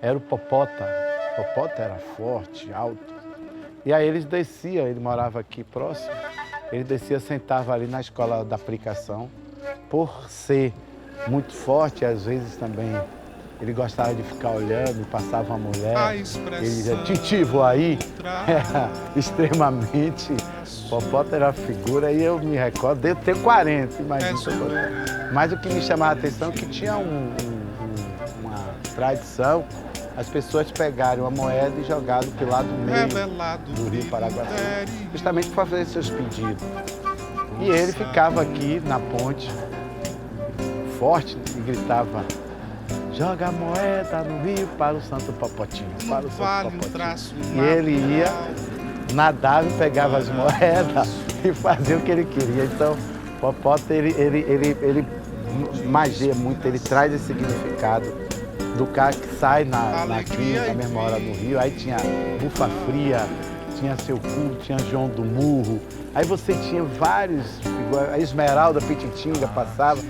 era o Popota. O Popota era forte, alto. E aí eles desciam, ele morava aqui próximo, ele descia, sentava ali na escola da aplicação. Por ser muito forte, às vezes também ele gostava de ficar olhando, passava uma mulher, ele dizia, Titi, vou aí. Era extremamente. Popota era uma figura e eu me recordo, eu tenho 40, imagina. Mas o que me chamava a atenção é que tinha uma tradição, as pessoas pegarem uma moeda e jogarem pelo lado meio do Rio Paraguaçu, justamente para fazer seus pedidos. E ele ficava aqui na ponte, forte, e gritava, joga a moeda no rio para o Santo Popotinho, para o Santo Popotinho. E ele ia, nadava e pegava as moedas e fazia o que ele queria. Então, Popota, ele magia muito, ele traz esse significado do cara que sai na mesma hora do rio. Aí tinha Bufa Fria, tinha Seu Cu, tinha João do Murro. Aí você tinha vários, a Esmeralda Pititinga passava.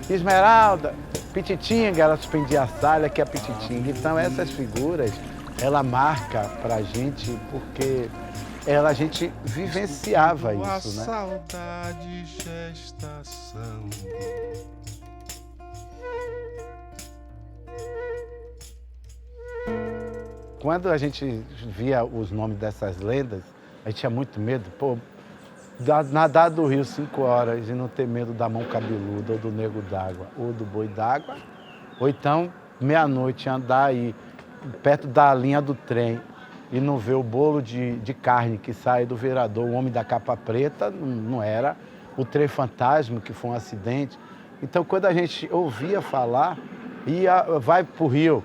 Esmeralda, Pititinga, ela suspendia a salha, que é a Pititinga. Então essas figuras, ela marca pra gente porque a gente vivenciava isso, né? Saudade, gestação. Quando a gente via os nomes dessas lendas, a gente tinha muito medo, pô, nadar do rio 5 horas e não ter medo da mão cabeluda, ou do nego d'água, ou do boi d'água, ou então, meia-noite, andar aí perto da linha do trem e não ver o bolo de carne que sai do vereador, o homem da capa preta, não era, o trem fantasma, que foi um acidente. Então, quando a gente ouvia falar, vai pro rio,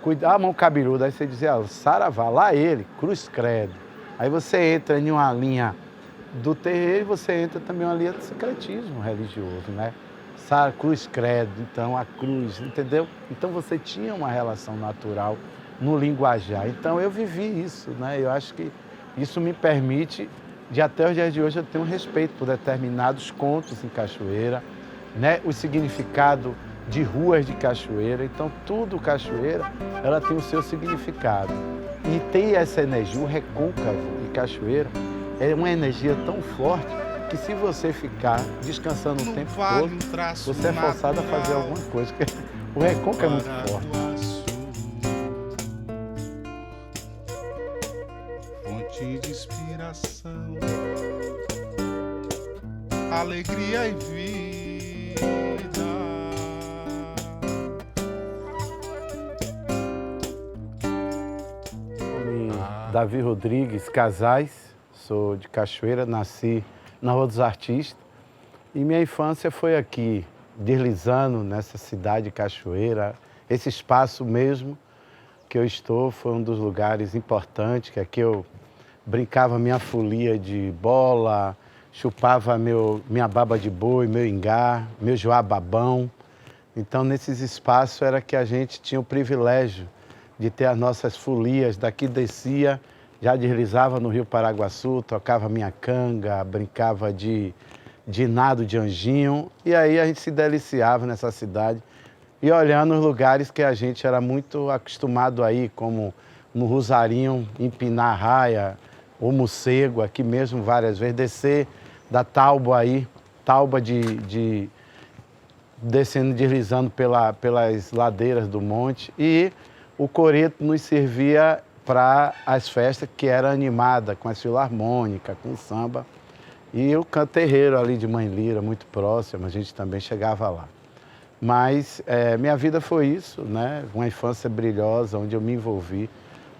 cuidar a mão cabeluda, aí você dizia, saravá, lá ele, cruz credo. Aí você entra em uma linha do terreiro e você entra também uma linha de secretismo religioso, né? Cruz credo, então a cruz, entendeu? Então você tinha uma relação natural no linguajar. Então eu vivi isso, né? Eu acho que isso me permite, de até os dias de hoje, eu tenho um respeito por determinados contos em Cachoeira, né? O significado de ruas de Cachoeira. Então tudo Cachoeira, ela tem o seu significado. E tem essa energia, o recôncavo de Cachoeira, é uma energia tão forte que se você ficar descansando o tempo todo, você é forçado a fazer alguma coisa. O recôncavo é muito forte. Fonte de inspiração, alegria e vida. Davi Rodrigues Casais, sou de Cachoeira, nasci na Rua dos Artistas e minha infância foi aqui, deslizando nessa cidade de Cachoeira. Esse espaço mesmo que eu estou foi um dos lugares importantes, que aqui eu brincava minha folia de bola, chupava minha baba de boi, meu ingá, meu joá-babão. Então, nesses espaços era que a gente tinha o privilégio de ter as nossas folias. Daqui descia, já deslizava no Rio Paraguaçu, tocava minha canga, brincava de nado de anjinho. E aí a gente se deliciava nessa cidade e olhando os lugares que a gente era muito acostumado a ir, como no Rosarinho, empinar a raia, o Morcego, aqui mesmo várias vezes, descer da Tauba aí, Tauba descendo, deslizando pelas ladeiras do monte. E o coreto nos servia para as festas que era animada, com a filarmônica, com o samba. E o canto terreiro ali de Mãe Lira, muito próximo, a gente também chegava lá. Mas minha vida foi isso, né? Uma infância brilhosa, onde eu me envolvi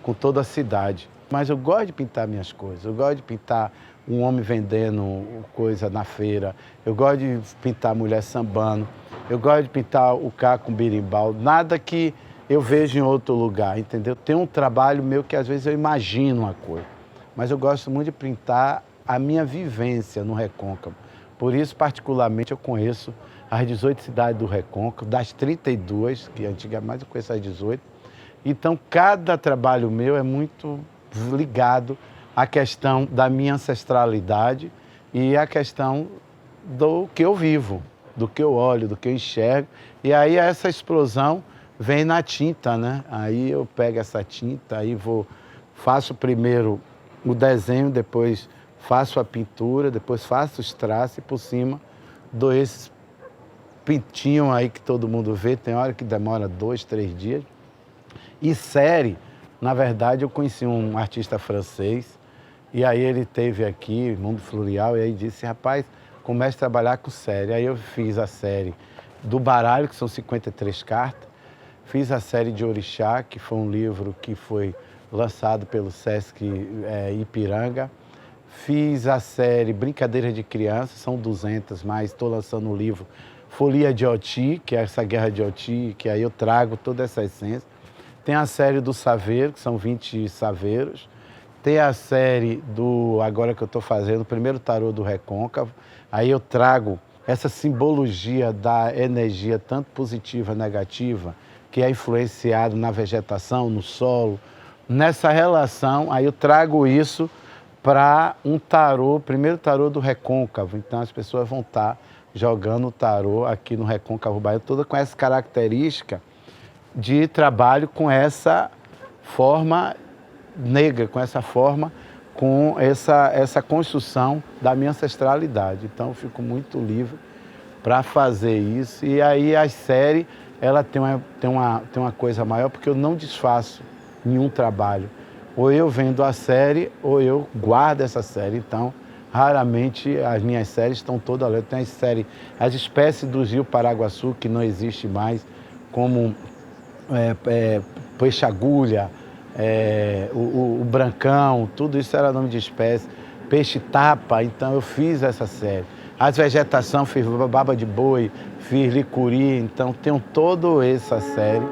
com toda a cidade. Mas eu gosto de pintar minhas coisas, eu gosto de pintar um homem vendendo coisa na feira, eu gosto de pintar mulher sambando, eu gosto de pintar o cara com berimbau, nada que eu vejo em outro lugar, entendeu? Tem um trabalho meu que às vezes eu imagino uma coisa, mas eu gosto muito de pintar a minha vivência no Recôncavo. Por isso, particularmente, eu conheço as 18 cidades do Recôncavo, das 32, que antigamente eu conheço as 18. Então, cada trabalho meu é muito ligado à questão da minha ancestralidade e à questão do que eu vivo, do que eu olho, do que eu enxergo. E aí essa explosão vem na tinta, né? Aí eu pego essa tinta, aí faço primeiro o desenho, depois faço a pintura, depois faço os traços e por cima dou esses pintinhos aí que todo mundo vê. Tem hora que demora 2, 3 dias. E série, na verdade, eu conheci um artista francês e aí ele teve aqui, Mundo Floreal, e aí disse, rapaz, comece a trabalhar com série. Aí eu fiz a série do baralho, que são 53 cartas, fiz a série de Orixá, que foi um livro que foi lançado pelo Sesc Ipiranga, fiz a série Brincadeira de Criança, são 200, mas estou lançando um livro Folia de Oti, que é essa guerra de Oti, que aí eu trago toda essa essência. Tem a série do Saveiro, que são 20 saveiros. Tem a série agora que eu estou fazendo, o primeiro tarô do Recôncavo. Aí eu trago essa simbologia da energia, tanto positiva e negativa, que é influenciado na vegetação, no solo. Nessa relação, aí eu trago isso para um tarô, primeiro tarô do Recôncavo. Então as pessoas vão estar jogando o tarô aqui no Recôncavo Baiano, toda com essa característica de trabalho com essa forma negra, com essa forma, com essa construção da minha ancestralidade. Então eu fico muito livre para fazer isso. E aí a série, ela tem uma coisa maior, porque eu não desfaço nenhum trabalho. Ou eu vendo a série, ou eu guardo essa série. Então, raramente as minhas séries estão todas ali. Tem as espécies do Rio Paraguaçu, que não existe mais, como peixe-agulha, o brancão, tudo isso era nome de espécie. Peixe-tapa, então eu fiz essa série. As vegetação, fiz baba de boi, fiz licuri, então tenho toda essa série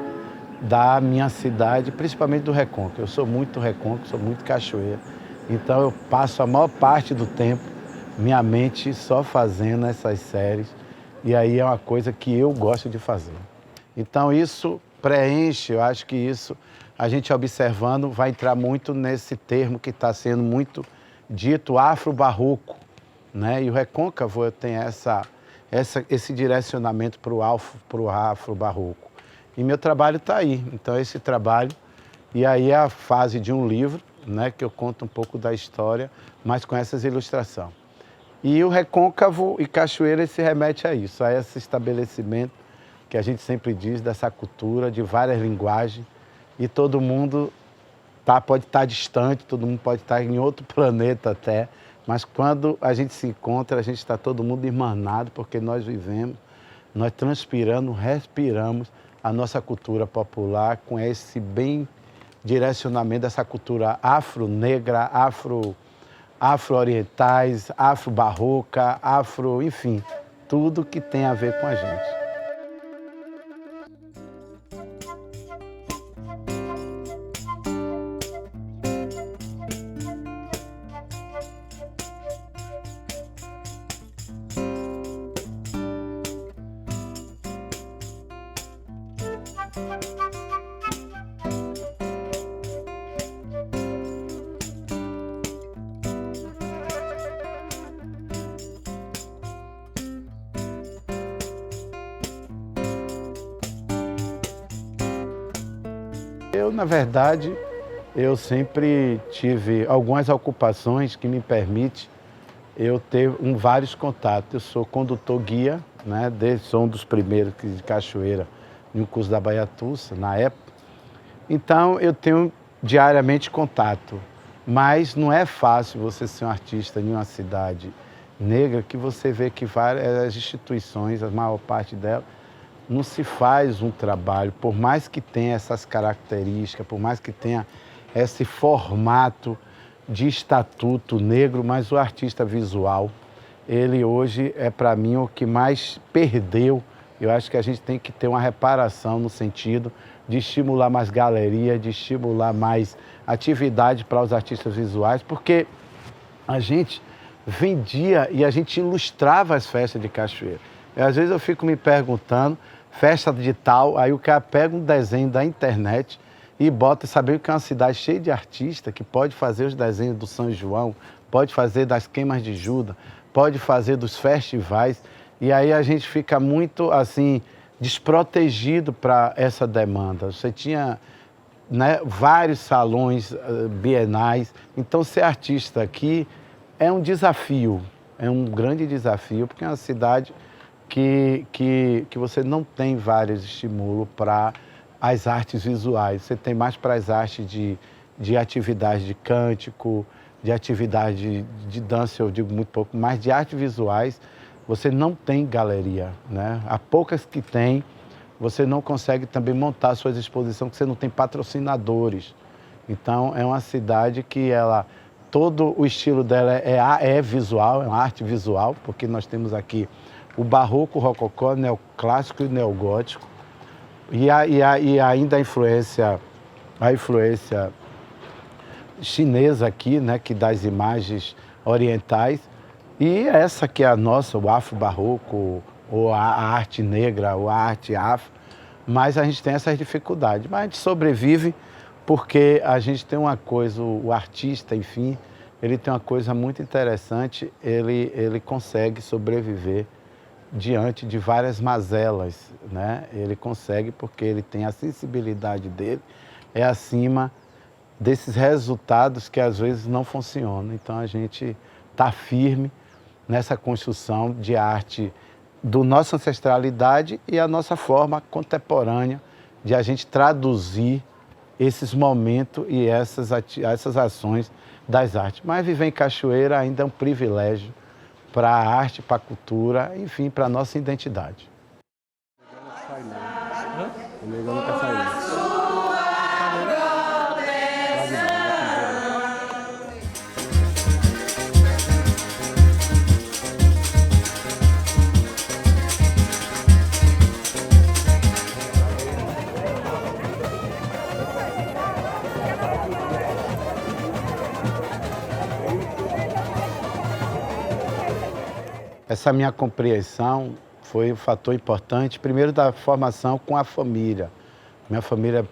da minha cidade, principalmente do Recôncavo. Eu sou muito Recôncavo, sou muito cachoeira. Então eu passo a maior parte do tempo, minha mente só fazendo essas séries. E aí é uma coisa que eu gosto de fazer. Então isso preenche, eu acho que isso, a gente observando, vai entrar muito nesse termo que está sendo muito dito, afro-barroco, né? E o Recôncavo tem esse direcionamento para o afro-barroco. E meu trabalho está aí, então esse trabalho, e aí é a fase de um livro, né, que eu conto um pouco da história, mas com essas ilustrações. E o Recôncavo e Cachoeira se remete a isso, a esse estabelecimento que a gente sempre diz, dessa cultura de várias linguagens, e todo mundo pode estar distante, todo mundo pode estar em outro planeta até, mas quando a gente se encontra, a gente está todo mundo irmanado, porque nós vivemos, nós transpiramos, respiramos a nossa cultura popular com esse bem direcionamento dessa cultura afro-negra, afro-orientais, afro-barroca, enfim, tudo que tem a ver com a gente. Eu, na verdade, eu sempre tive algumas ocupações que me permitem eu ter vários contatos. Eu sou condutor guia, né? Sou um dos primeiros de Cachoeira no curso da Baiatussa, na época. Então, eu tenho diariamente contato. Mas não é fácil você ser um artista em uma cidade negra que você vê que várias instituições, a maior parte delas, não se faz um trabalho, por mais que tenha essas características, por mais que tenha esse formato de estatuto negro, mas o artista visual, ele hoje é para mim o que mais perdeu. Eu acho que a gente tem que ter uma reparação no sentido de estimular mais galeria, de estimular mais atividade para os artistas visuais, porque a gente vendia e a gente ilustrava as festas de Cachoeira. E às vezes eu fico me perguntando, festa de tal, aí o cara pega um desenho da internet e bota, sabendo que é uma cidade cheia de artistas, que pode fazer os desenhos do São João, pode fazer das queimas de Judas, pode fazer dos festivais, e aí a gente fica muito assim, desprotegido para essa demanda. Você tinha, né, vários salões bienais. Então, ser artista aqui é um desafio, é um grande desafio, porque é uma cidade que você não tem vários estímulos para as artes visuais. Você tem mais para as artes de atividade de cântico, de atividade de dança, eu digo muito pouco, mas de artes visuais você não tem galeria, né? Há poucas que tem, você não consegue também montar suas exposições, porque você não tem patrocinadores. Então, é uma cidade que todo o estilo dela é visual, é uma arte visual, porque nós temos aqui o barroco, o rococó, o neoclássico e o neogótico, e ainda a influência chinesa aqui, né, que das imagens orientais, e essa que é a nossa, o afro-barroco, ou a arte negra, ou a arte afro, mas a gente tem essas dificuldades. Mas a gente sobrevive porque a gente tem uma coisa, o artista, enfim, ele tem uma coisa muito interessante, ele consegue sobreviver diante de várias mazelas, né? Ele consegue porque ele tem a sensibilidade dele, é acima desses resultados que às vezes não funcionam. Então a gente está firme nessa construção de arte da nossa ancestralidade e a nossa forma contemporânea de a gente traduzir esses momentos e essas ações das artes. Mas viver em Cachoeira ainda é um privilégio para a arte, para a cultura, enfim, para a nossa identidade. O negão não quer sair. Essa minha compreensão foi um fator importante, primeiro da formação com a família. Minha família,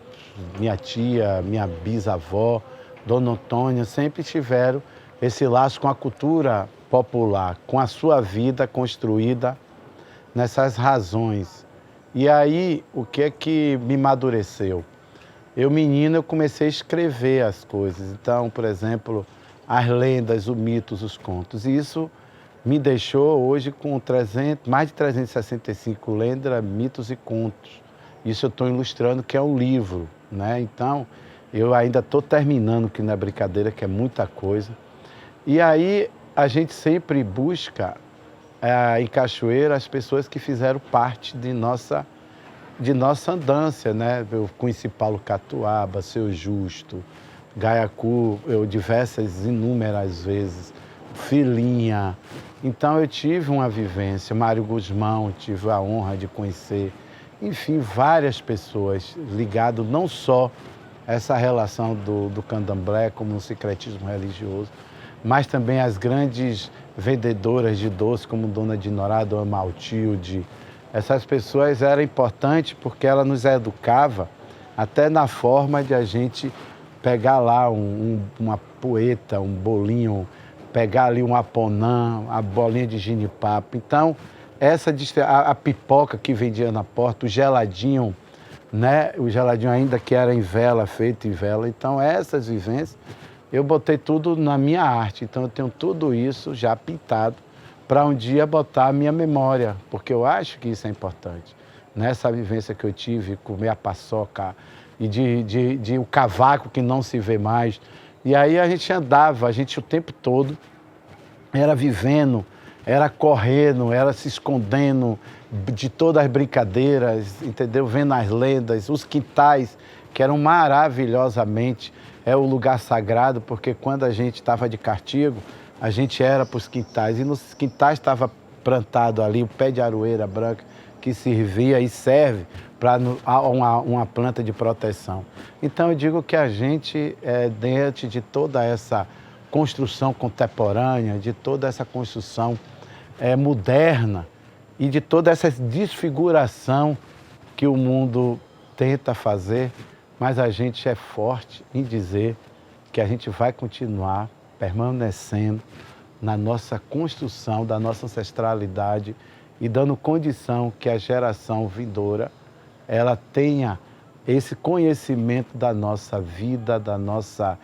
minha tia, minha bisavó, Dona Antônia, sempre tiveram esse laço com a cultura popular, com a sua vida construída nessas razões. E aí, o que é que me amadureceu? Eu, menino, eu comecei a escrever as coisas. Então, por exemplo, as lendas, os mitos, os contos. E isso me deixou hoje com mais de 365 lendas, mitos e contos. Isso eu estou ilustrando, que é um livro, né? Então, eu ainda estou terminando, que não é brincadeira, que é muita coisa. E aí, a gente sempre busca, em Cachoeira, as pessoas que fizeram parte de nossa andança, né? Eu conheci Paulo Catuaba, Seu Justo, Gaiacu, inúmeras vezes, Filinha. Então eu tive uma vivência, Mário Guzmão, tive a honra de conhecer, enfim, várias pessoas ligadas não só a essa relação do candomblé como um secretismo religioso, mas também as grandes vendedoras de doce, como Dona Dinorá, Dona Maltilde. Essas pessoas eram importantes porque ela nos educava até na forma de a gente pegar lá uma poeta, um bolinho, pegar ali um aponã, a bolinha de ginipapo. Então, a pipoca que vendia na porta, o geladinho, né? O geladinho ainda que era em vela, feito em vela. Então, essas vivências, eu botei tudo na minha arte. Então, eu tenho tudo isso já pintado para um dia botar a minha memória, porque eu acho que isso é importante. Nessa vivência que eu tive, comer a paçoca e de o cavaco que não se vê mais. E aí a gente andava, o tempo todo era vivendo, era correndo, era se escondendo de todas as brincadeiras, entendeu? Vendo as lendas, os quintais, que eram maravilhosamente, é o lugar sagrado, porque quando a gente estava de castigo, a gente era para os quintais, e nos quintais estava plantado ali o pé de aroeira branca, que servia e serve para uma planta de proteção. Então eu digo que a gente, diante de toda essa construção contemporânea, de toda essa construção moderna e de toda essa desfiguração que o mundo tenta fazer, mas a gente é forte em dizer que a gente vai continuar permanecendo na nossa construção, da nossa ancestralidade e dando condição que a geração vindoura ela tenha esse conhecimento da nossa vida, da nossa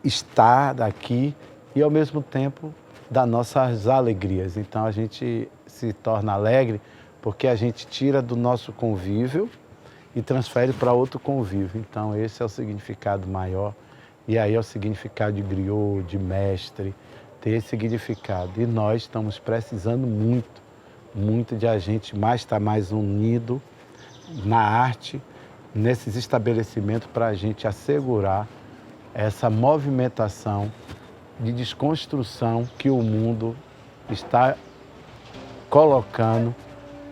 estar aqui e, ao mesmo tempo, das nossas alegrias. Então, a gente se torna alegre porque a gente tira do nosso convívio e transfere para outro convívio. Então, esse é o significado maior. E aí é o significado de griot, de mestre, ter esse significado. E nós estamos precisando muito de a gente estar mais unido na arte, nesses estabelecimentos, para a gente assegurar essa movimentação de desconstrução que o mundo está colocando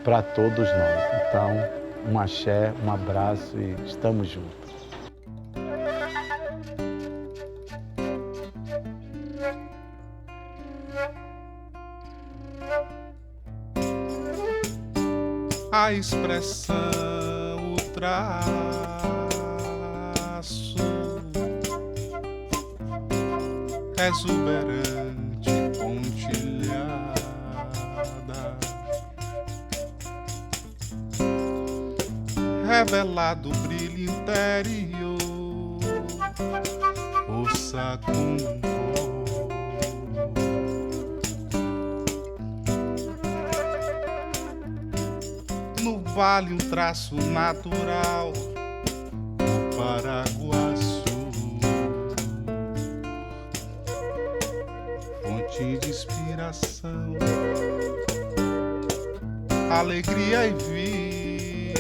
para todos nós. Então, um axé, um abraço e estamos juntos. A expressão, o traço exuberante, pontilhada, revelado o brilho interior, força com cor. No vale um traço natural, o Paraguaçu, fonte de inspiração, alegria e vida,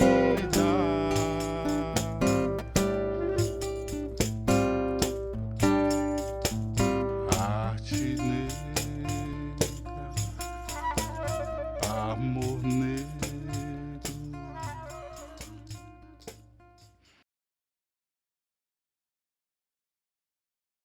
arte negra, amor negro.